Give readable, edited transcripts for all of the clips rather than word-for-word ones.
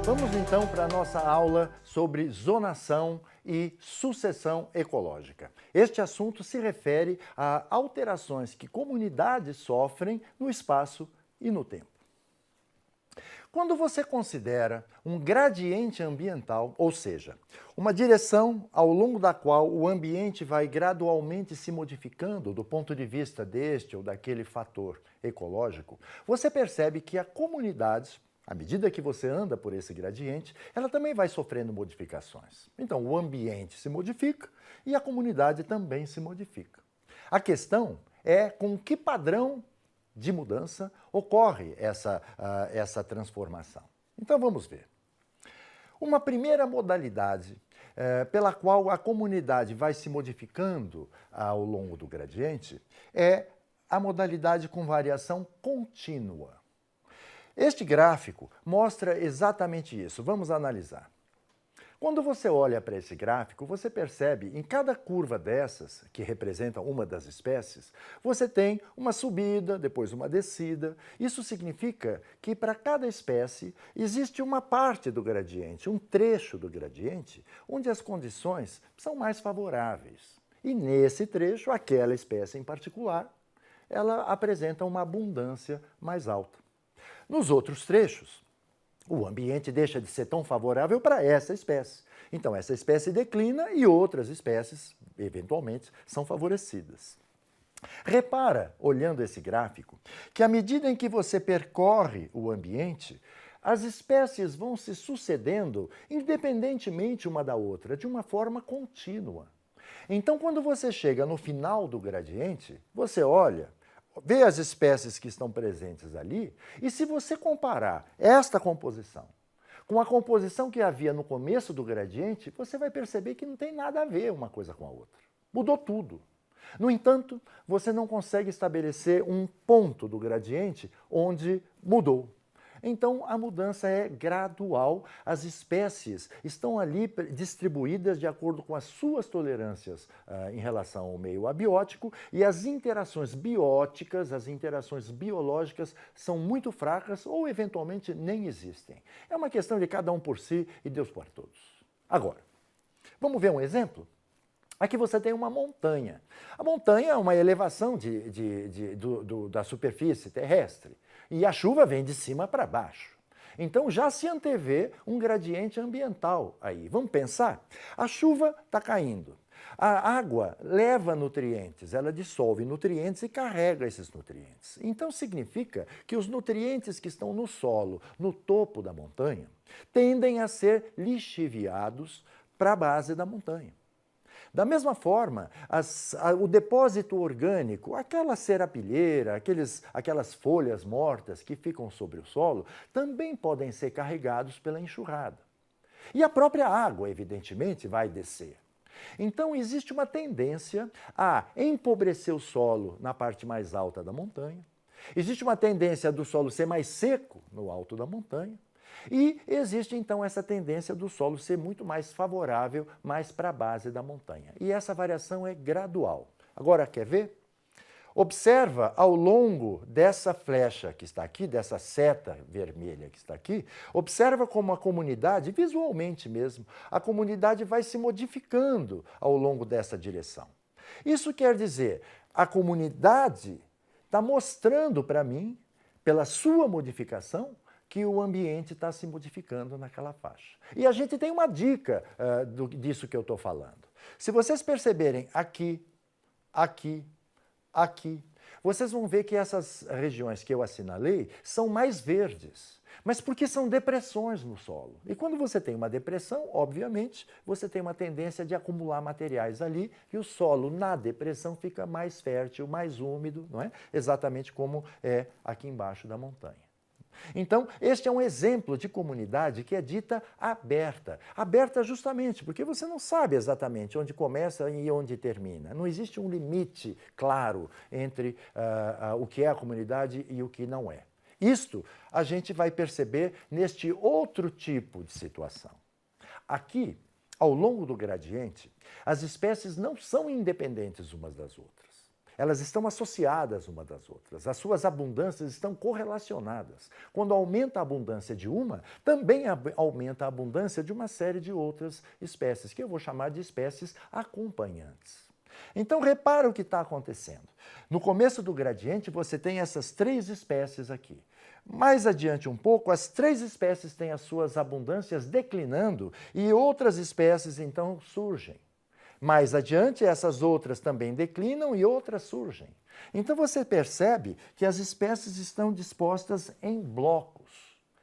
Vamos então para a nossa aula sobre zonação e sucessão ecológica. Este assunto se refere a alterações que comunidades sofrem no espaço e no tempo. Quando você considera um gradiente ambiental, ou seja, uma direção ao longo da qual o ambiente vai gradualmente se modificando do ponto de vista deste ou daquele fator ecológico, você percebe que a comunidade, à medida que você anda por esse gradiente, ela também vai sofrendo modificações. Então, o ambiente se modifica e a comunidade também se modifica. A questão é com que padrão de mudança ocorre essa transformação. Então, vamos ver. Uma primeira modalidade pela qual a comunidade vai se modificando ao longo do gradiente é a modalidade com variação contínua. Este gráfico mostra exatamente isso. Vamos analisar. Quando você olha para esse gráfico, você percebe em cada curva dessas, que representa uma das espécies, você tem uma subida, depois uma descida. Isso significa que para cada espécie existe uma parte do gradiente, um trecho do gradiente, onde as condições são mais favoráveis. E nesse trecho, aquela espécie em particular, ela apresenta uma abundância mais alta. Nos outros trechos, o ambiente deixa de ser tão favorável para essa espécie. Então, essa espécie declina e outras espécies, eventualmente, são favorecidas. Repara, olhando esse gráfico, que à medida em que você percorre o ambiente, as espécies vão se sucedendo independentemente uma da outra, de uma forma contínua. Então, quando você chega no final do gradiente, você olha, vê as espécies que estão presentes ali, e se você comparar esta composição com a composição que havia no começo do gradiente, você vai perceber que não tem nada a ver uma coisa com a outra. Mudou tudo. No entanto, você não consegue estabelecer um ponto do gradiente onde mudou. Então, a mudança é gradual, as espécies estão ali distribuídas de acordo com as suas tolerâncias em relação ao meio abiótico e as interações bióticas, as interações biológicas são muito fracas ou eventualmente nem existem. É uma questão de cada um por si e Deus por todos. Agora, vamos ver um exemplo? Aqui você tem uma montanha. A montanha é uma elevação da superfície terrestre. E a chuva vem de cima para baixo. Então já se antevê um gradiente ambiental aí. Vamos pensar? A chuva está caindo. A água leva nutrientes, ela dissolve nutrientes e carrega esses nutrientes. Então significa que os nutrientes que estão no solo, no topo da montanha, tendem a ser lixiviados para a base da montanha. Da mesma forma, o depósito orgânico, aquela serapilheira, aquelas folhas mortas que ficam sobre o solo, também podem ser carregados pela enxurrada. E a própria água, evidentemente, vai descer. Então, existe uma tendência a empobrecer o solo na parte mais alta da montanha, existe uma tendência do solo ser mais seco no alto da montanha, e existe, então, essa tendência do solo ser muito mais favorável, mais para a base da montanha. E essa variação é gradual. Agora, quer ver? Observa ao longo dessa flecha que está aqui, dessa seta vermelha que está aqui, observa como a comunidade, visualmente mesmo, a comunidade vai se modificando ao longo dessa direção. Isso quer dizer, a comunidade está mostrando para mim, pela sua modificação, que o ambiente está se modificando naquela faixa. E a gente tem uma dica disso que eu estou falando. Se vocês perceberem aqui, aqui, aqui, vocês vão ver que essas regiões que eu assinalei são mais verdes, mas porque são depressões no solo. E quando você tem uma depressão, obviamente, você tem uma tendência de acumular materiais ali e o solo na depressão fica mais fértil, mais úmido, não é? Exatamente como é aqui embaixo da montanha. Então, este é um exemplo de comunidade que é dita aberta. Aberta justamente porque você não sabe exatamente onde começa e onde termina. Não existe um limite claro entre o que é a comunidade e o que não é. Isto a gente vai perceber neste outro tipo de situação. Aqui, ao longo do gradiente, as espécies não são independentes umas das outras. Elas estão associadas uma das outras. As suas abundâncias estão correlacionadas. Quando aumenta a abundância de uma, também aumenta a abundância de uma série de outras espécies, que eu vou chamar de espécies acompanhantes. Então, repara o que está acontecendo. No começo do gradiente, você tem essas 3 espécies aqui. Mais adiante um pouco, as 3 espécies têm as suas abundâncias declinando e outras espécies, então, surgem. Mais adiante, essas outras também declinam e outras surgem. Então, você percebe que as espécies estão dispostas em blocos.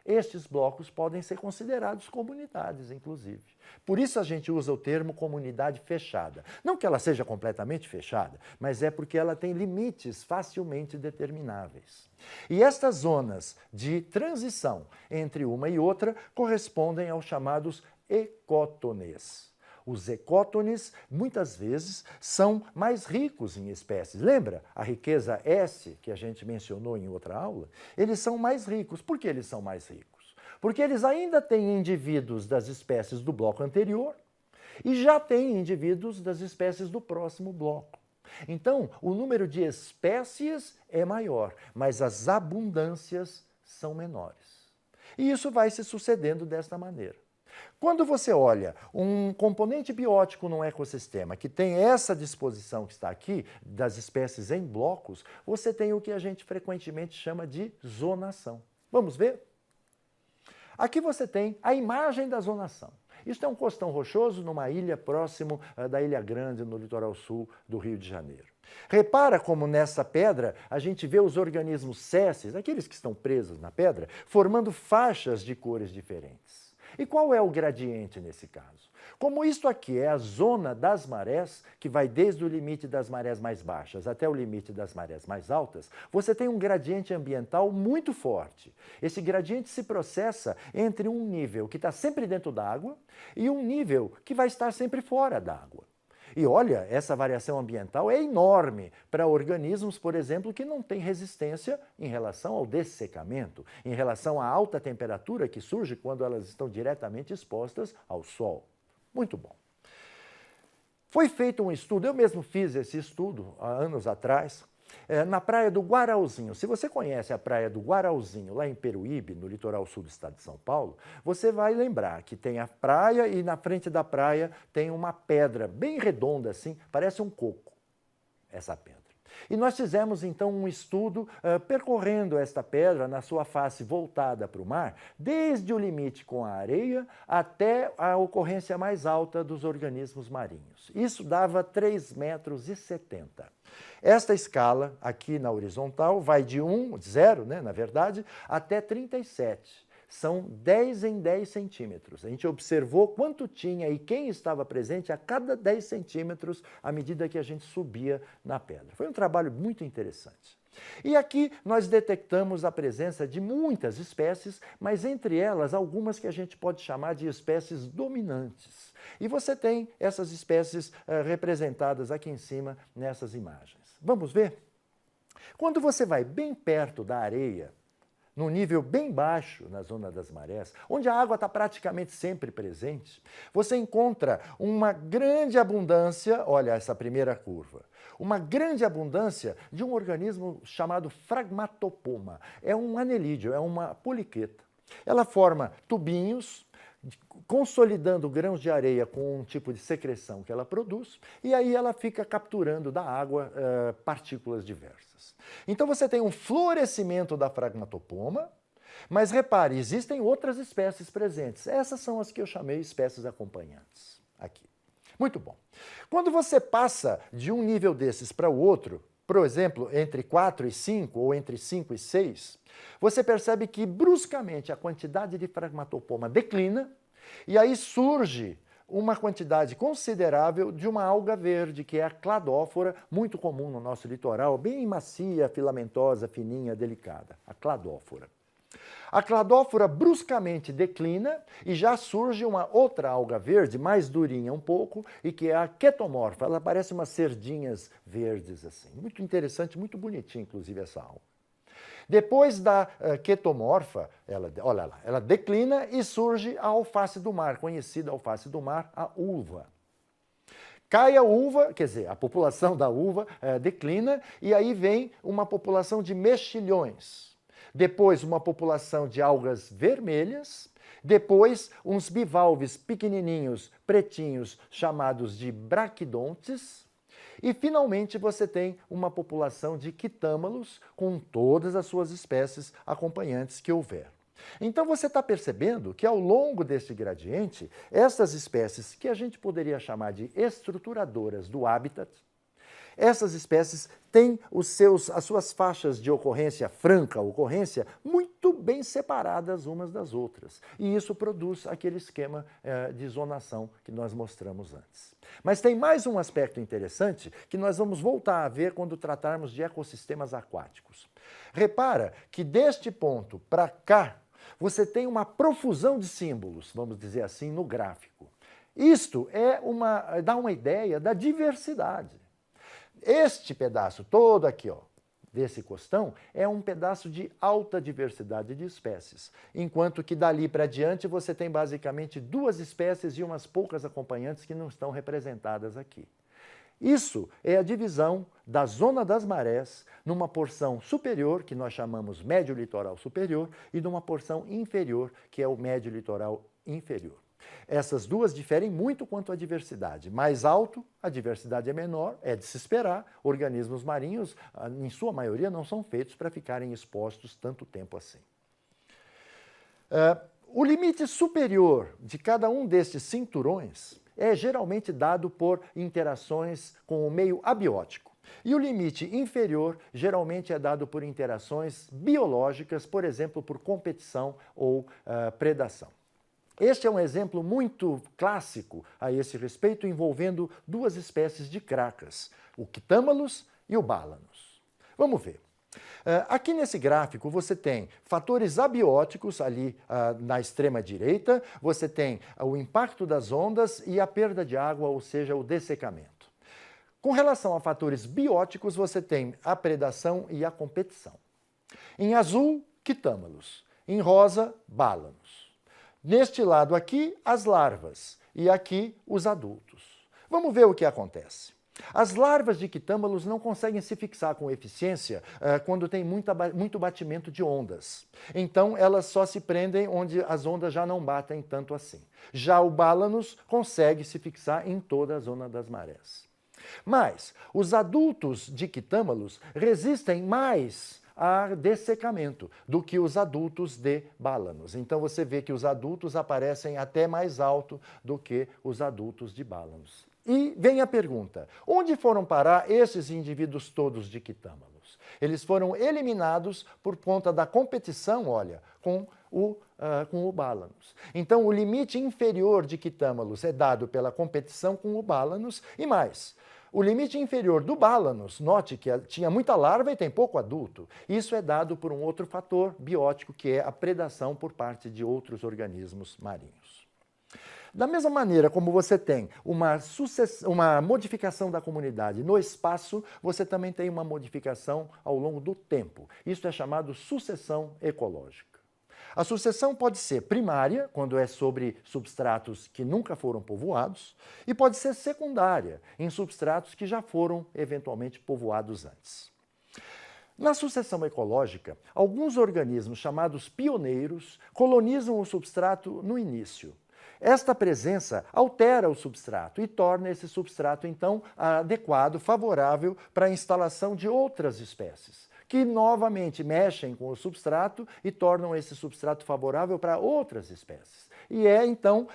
Estes blocos podem ser considerados comunidades, inclusive. Por isso a gente usa o termo comunidade fechada. Não que ela seja completamente fechada, mas é porque ela tem limites facilmente determináveis. E estas zonas de transição entre uma e outra correspondem aos chamados ecótones. Os ecótones, muitas vezes, são mais ricos em espécies. Lembra a riqueza S, que a gente mencionou em outra aula? Eles são mais ricos. Por que eles são mais ricos? Porque eles ainda têm indivíduos das espécies do bloco anterior e já têm indivíduos das espécies do próximo bloco. Então, o número de espécies é maior, mas as abundâncias são menores. E isso vai se sucedendo desta maneira. Quando você olha um componente biótico num ecossistema que tem essa disposição que está aqui, das espécies em blocos, você tem o que a gente frequentemente chama de zonação. Vamos ver? Aqui você tem a imagem da zonação. Isso é um costão rochoso numa ilha próximo da Ilha Grande, no litoral sul do Rio de Janeiro. Repara como nessa pedra a gente vê os organismos sésseis, aqueles que estão presos na pedra, formando faixas de cores diferentes. E qual é o gradiente nesse caso? Como isto aqui é a zona das marés, que vai desde o limite das marés mais baixas até o limite das marés mais altas, você tem um gradiente ambiental muito forte. Esse gradiente se processa entre um nível que está sempre dentro da água e um nível que vai estar sempre fora da água. E olha, essa variação ambiental é enorme para organismos, por exemplo, que não têm resistência em relação ao dessecamento, em relação à alta temperatura que surge quando elas estão diretamente expostas ao sol. Muito bom. Foi feito um estudo, eu mesmo fiz esse estudo há anos atrás, na praia do Guarauzinho. Se você conhece a praia do Guarauzinho, lá em Peruíbe, no litoral sul do estado de São Paulo, você vai lembrar que tem a praia e na frente da praia tem uma pedra bem redonda assim, parece um coco, essa pedra. E nós fizemos então um estudo percorrendo esta pedra na sua face voltada para o mar, desde o limite com a areia até a ocorrência mais alta dos organismos marinhos. Isso dava 3,70 metros. Esta escala, aqui na horizontal, vai de 0, né, na verdade, até 37. São 10 em 10 centímetros. A gente observou quanto tinha e quem estava presente a cada 10 centímetros à medida que a gente subia na pedra. Foi um trabalho muito interessante. E aqui nós detectamos a presença de muitas espécies, mas entre elas algumas que a gente pode chamar de espécies dominantes. E você tem essas espécies representadas aqui em cima nessas imagens. Vamos ver? Quando você vai bem perto da areia, num nível bem baixo na zona das marés, onde a água está praticamente sempre presente, você encontra uma grande abundância, olha essa primeira curva, uma grande abundância de um organismo chamado Phragmatopoma. É um anelídeo, é uma poliqueta. Ela forma tubinhos, consolidando grãos de areia com um tipo de secreção que ela produz, e aí ela fica capturando da água partículas diversas. Então você tem um florescimento da Phragmatopoma, mas repare, existem outras espécies presentes. Essas são as que eu chamei espécies acompanhantes. Aqui. Muito bom. Quando você passa de um nível desses para o outro, por exemplo, entre 4 e 5 ou entre 5 e 6, você percebe que bruscamente a quantidade de Phragmatopoma declina e aí surge uma quantidade considerável de uma alga verde, que é a cladófora, muito comum no nosso litoral, bem macia, filamentosa, fininha, delicada, a cladófora. A cladófora bruscamente declina e já surge uma outra alga verde, mais durinha um pouco, e que é a quetomorfa. Ela parece umas sardinhas verdes assim. Muito interessante, muito bonitinha, inclusive, essa alga. Depois da quetomorfa, olha lá, ela declina e surge a alface do mar, conhecida alface do mar, a ulva. Cai a uva, quer dizer, a população da uva declina, e aí vem uma população de mexilhões. Depois, uma população de algas vermelhas. Depois, uns bivalves pequenininhos, pretinhos, chamados de braquidontes. E, finalmente, você tem uma população de quitâmalos, com todas as suas espécies acompanhantes que houver. Então, você está percebendo que, ao longo deste gradiente, essas espécies, que a gente poderia chamar de estruturadoras do habitat, essas espécies têm as suas faixas de ocorrência, franca ocorrência, muito bem separadas umas das outras. E isso produz aquele esquema de zonação que nós mostramos antes. Mas tem mais um aspecto interessante que nós vamos voltar a ver quando tratarmos de ecossistemas aquáticos. Repara que deste ponto para cá, você tem uma profusão de símbolos, vamos dizer assim, no gráfico. Isto dá uma ideia da diversidade. Este pedaço todo aqui, ó, desse costão, é um pedaço de alta diversidade de espécies, enquanto que dali para diante você tem basicamente 2 espécies e umas poucas acompanhantes que não estão representadas aqui. Isso é a divisão da zona das marés numa porção superior, que nós chamamos médio litoral superior, e numa porção inferior, que é o médio litoral inferior. Essas duas diferem muito quanto à diversidade. Mais alto, a diversidade é menor, é de se esperar. Organismos marinhos, em sua maioria, não são feitos para ficarem expostos tanto tempo assim. O limite superior de cada um destes cinturões é geralmente dado por interações com o meio abiótico. E o limite inferior geralmente é dado por interações biológicas, por exemplo, por competição ou predação. Este é um exemplo muito clássico a esse respeito, envolvendo 2 espécies de cracas, o quitâmalus e o balanus. Vamos ver. Aqui nesse gráfico você tem fatores abióticos ali na extrema direita, você tem o impacto das ondas e a perda de água, ou seja, o dessecamento. Com relação a fatores bióticos, você tem a predação e a competição. Em azul, quitâmalus. Em rosa, balanus. Neste lado aqui, as larvas, e aqui os adultos. Vamos ver o que acontece. As larvas de quitâmalos não conseguem se fixar com eficiência quando tem muito batimento de ondas. Então, elas só se prendem onde as ondas já não batem tanto assim. Já o balanus consegue se fixar em toda a zona das marés. Mas os adultos de quitâmalos resistem mais a dessecamento do que os adultos de balanus. Então você vê que os adultos aparecem até mais alto do que os adultos de balanus. E vem a pergunta, onde foram parar esses indivíduos todos de quitâmalos? Eles foram eliminados por conta da competição, olha, com o balanus. Então o limite inferior de quitâmalos é dado pela competição com o balanus e mais. O limite inferior do balanus, note que tinha muita larva e tem pouco adulto. Isso é dado por um outro fator biótico, que é a predação por parte de outros organismos marinhos. Da mesma maneira como você tem uma modificação da comunidade no espaço, você também tem uma modificação ao longo do tempo. Isso é chamado sucessão ecológica. A sucessão pode ser primária, quando é sobre substratos que nunca foram povoados, e pode ser secundária, em substratos que já foram eventualmente povoados antes. Na sucessão ecológica, alguns organismos chamados pioneiros colonizam o substrato no início. Esta presença altera o substrato e torna esse substrato, então, adequado, favorável para a instalação de outras espécies, que novamente mexem com o substrato e tornam esse substrato favorável para outras espécies. E então,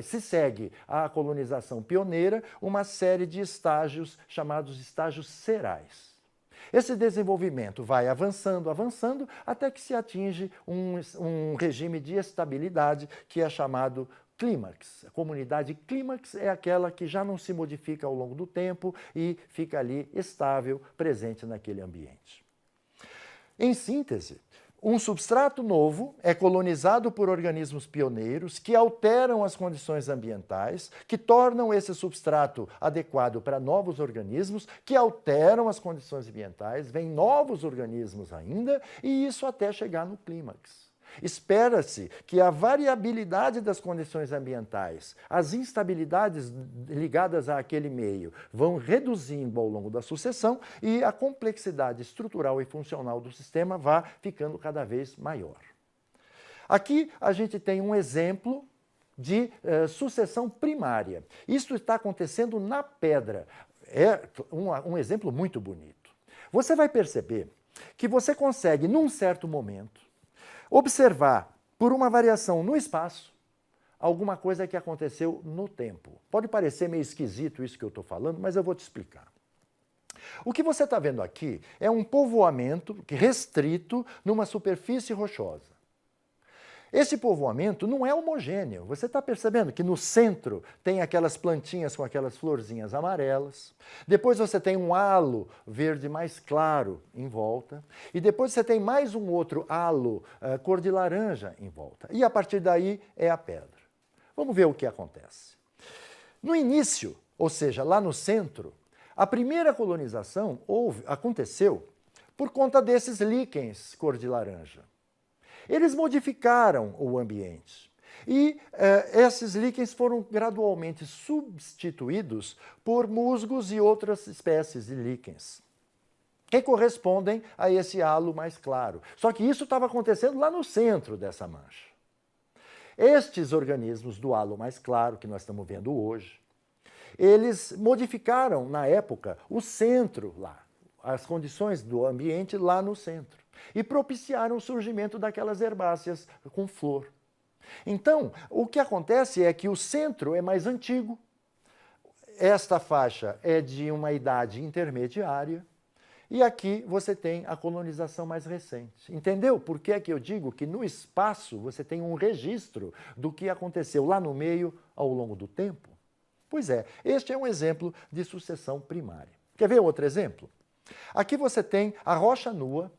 se segue a colonização pioneira uma série de estágios chamados estágios serais. Esse desenvolvimento vai avançando, até que se atinge um regime de estabilidade que é chamado clímax. A comunidade clímax é aquela que já não se modifica ao longo do tempo e fica ali estável, presente naquele ambiente. Em síntese, um substrato novo é colonizado por organismos pioneiros que alteram as condições ambientais, que tornam esse substrato adequado para novos organismos, que alteram as condições ambientais, vêm novos organismos ainda, e isso até chegar no clímax. Espera-se que a variabilidade das condições ambientais, as instabilidades ligadas àquele meio, vão reduzindo ao longo da sucessão e a complexidade estrutural e funcional do sistema vá ficando cada vez maior. Aqui a gente tem um exemplo de sucessão primária. Isso está acontecendo na pedra. É um exemplo muito bonito. Você vai perceber que você consegue, num certo momento, observar, por uma variação no espaço, alguma coisa que aconteceu no tempo. Pode parecer meio esquisito isso que eu estou falando, mas eu vou te explicar. O que você está vendo aqui é um povoamento restrito numa superfície rochosa. Esse povoamento não é homogêneo. Você está percebendo que no centro tem aquelas plantinhas com aquelas florzinhas amarelas. Depois você tem um halo verde mais claro em volta. E depois você tem mais um outro halo cor de laranja em volta. E a partir daí é a pedra. Vamos ver o que acontece. No início, ou seja, lá no centro, a primeira colonização aconteceu por conta desses líquens cor de laranja. Eles modificaram o ambiente e esses líquens foram gradualmente substituídos por musgos e outras espécies de líquens, que correspondem a esse halo mais claro. Só que isso estava acontecendo lá no centro dessa mancha. Estes organismos do halo mais claro, que nós estamos vendo hoje, eles modificaram, na época, o centro lá, as condições do ambiente lá no centro. E propiciaram o surgimento daquelas herbáceas com flor. Então, o que acontece é que o centro é mais antigo, esta faixa é de uma idade intermediária, e aqui você tem a colonização mais recente. Entendeu por que é que eu digo que no espaço você tem um registro do que aconteceu lá no meio ao longo do tempo? Pois é, este é um exemplo de sucessão primária. Quer ver outro exemplo? Aqui você tem a rocha nua,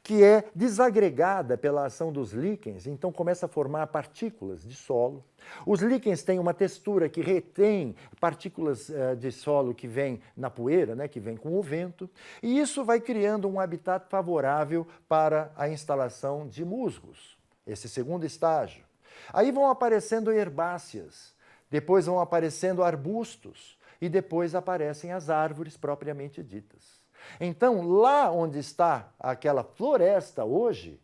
que é desagregada pela ação dos líquens, então começa a formar partículas de solo. Os líquens têm uma textura que retém partículas de solo que vêm na poeira, né, que vem com o vento, e isso vai criando um habitat favorável para a instalação de musgos, esse segundo estágio. Aí vão aparecendo herbáceas, depois vão aparecendo arbustos, e depois aparecem as árvores propriamente ditas. Então, lá onde está aquela floresta hoje,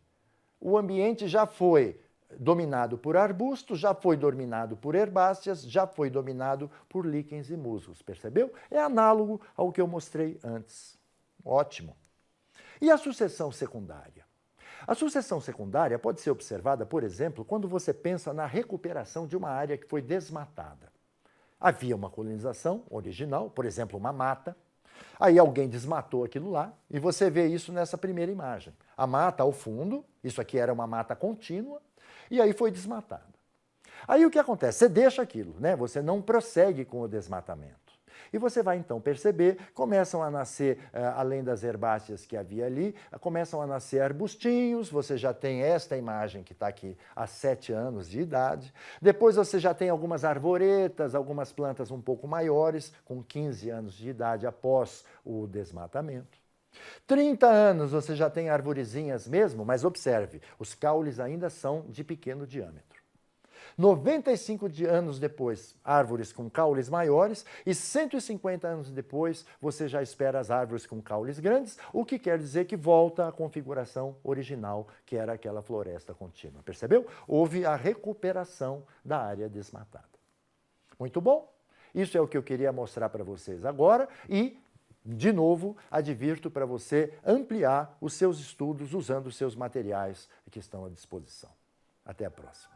o ambiente já foi dominado por arbustos, já foi dominado por herbáceas, já foi dominado por líquens e musgos, percebeu? É análogo ao que eu mostrei antes. Ótimo. E a sucessão secundária? A sucessão secundária pode ser observada, por exemplo, quando você pensa na recuperação de uma área que foi desmatada. Havia uma colonização original, por exemplo, uma mata. Aí alguém desmatou aquilo lá e você vê isso nessa primeira imagem. A mata ao fundo, isso aqui era uma mata contínua, e aí foi desmatada. Aí o que acontece? Você deixa aquilo, né? Você não prossegue com o desmatamento. E você vai então perceber, começam a nascer, além das herbáceas que havia ali, começam a nascer arbustinhos, você já tem esta imagem que está aqui há 7 anos de idade. Depois você já tem algumas arvoretas, algumas plantas um pouco maiores, com 15 anos de idade após o desmatamento. 30 anos você já tem arvorezinhas mesmo, mas observe, os caules ainda são de pequeno diâmetro. 95 anos depois, árvores com caules maiores, e 150 anos depois, você já espera as árvores com caules grandes, o que quer dizer que volta à configuração original, que era aquela floresta contínua. Percebeu? Houve a recuperação da área desmatada. Muito bom? Isso é o que eu queria mostrar para vocês agora e, de novo, advirto para você ampliar os seus estudos usando os seus materiais que estão à disposição. Até a próxima.